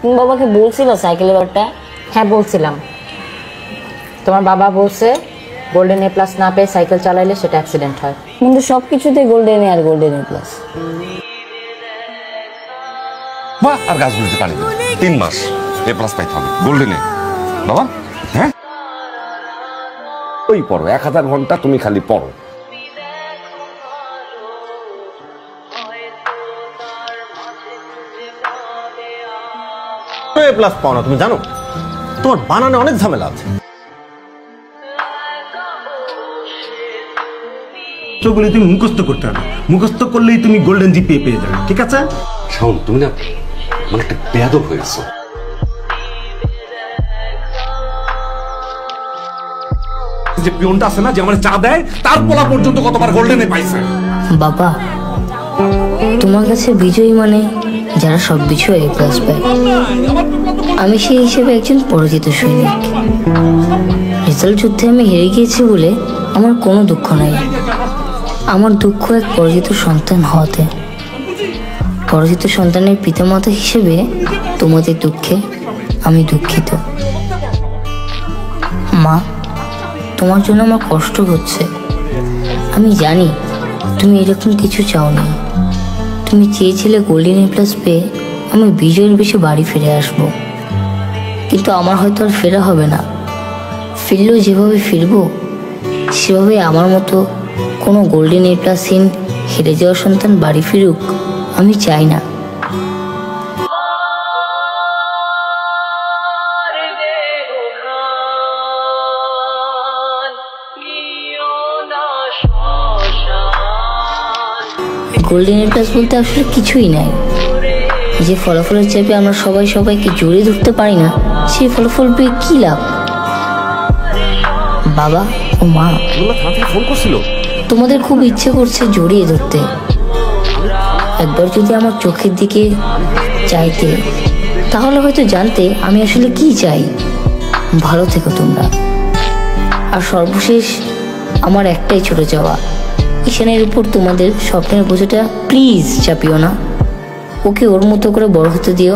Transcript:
তুমি বাবাকে বলছিল সাইকেলের ব্যাপারটা? হ্যাঁ বলছিলাম। তোমার বাবা বলছে গোল্ডেন এ প্লাস না পেয়ে সাইকেল চালাইলে সেটা অ্যাক্সিডেন্ট হয়। কিন্তু সবকিছুতে গোল্ডেন এ আর গোল্ডেন এ প্লাস। মা আর গাছগুলিতে পানি দিন, 3 মাস এ প্লাস পাইতে হবে গোল্ডেন এ। বাবা হ্যাঁ ওই পড়ো 1000 ঘন্টা তুমি খালি পড়ো। এ প্লাস পাও না তুমি জানো? তোমার বানানে অনেক ঝামেলা আছে। তুমি মুখস্থ করতে হবে, মুখস্থ করলেই তুমি গোল্ডেন জিপিএ পেয়ে যাবে, ঠিক আছে? শাওন তুমি না মানে একটা বেয়াদব হয়েছো। যে পিয়নটা আছে না, যে আমার চা দেয়, তার পোলা পর্যন্ত কতবার গোল্ডেনে পাইছে। বাবা তোমার কাছে বিজয়ী মানে যারা সব বিষয়ে এ প্লাস পায়। আমি সেই হিসেবে একজন পরাজিত সৈনিক। রেজাল্ট যুদ্ধে আমি হেরে গিয়েছি বলে আমার কোনো দুঃখ নাই। আমার দুঃখ এক পরাজিত সন্তান হওয়াতে। পরাজিত সন্তানের পিতামাতা হিসেবে তোমাদের দুঃখে আমি দুঃখিত। মা, তোমার জন্য আমার কষ্ট হচ্ছে। আমি জানি তুমি এরকম কিছু চাওনি। তুমি চেয়েছিলে গোল্ডেন এ প্লাস পেয়ে আমি বিজয়ের বেশি বাড়ি ফিরে আসবো, কিন্তু আমার হয়তো আর ফেরা হবে না। ফিরলেও যেভাবে ফিরবো সেভাবে আমার মতো কোনো গোল্ডেন এ প্লাসহীন হেরে যাওয়া সন্তান বাড়ি ফিরুক আমি চাই না। গোল্ডেন এ প্লাস বলতে আসলে কিছুই নাই। যে ফলাফলের চাপে আমরা সবাইকে জড়িয়ে ধরতে পারি না, সেই ফলাফল পেয়ে কি লাভ? বাবা ও মা, ফোন করছিল তোমাদের খুব ইচ্ছে করছে জড়িয়ে ধরতে। একবার যদি আমার চোখের দিকে চাইতে তাহলে হয়তো জানতে আমি আসলে কি চাই। ভালো থেকো তোমরা। আর সর্বশেষ আমার একটাই ছোট চাওয়া, ঈশানের উপর তোমাদের স্বপ্নের বোঝাটা প্লিজ চাপিও না। ওকে ওর মতো করে বড় হতে দিও।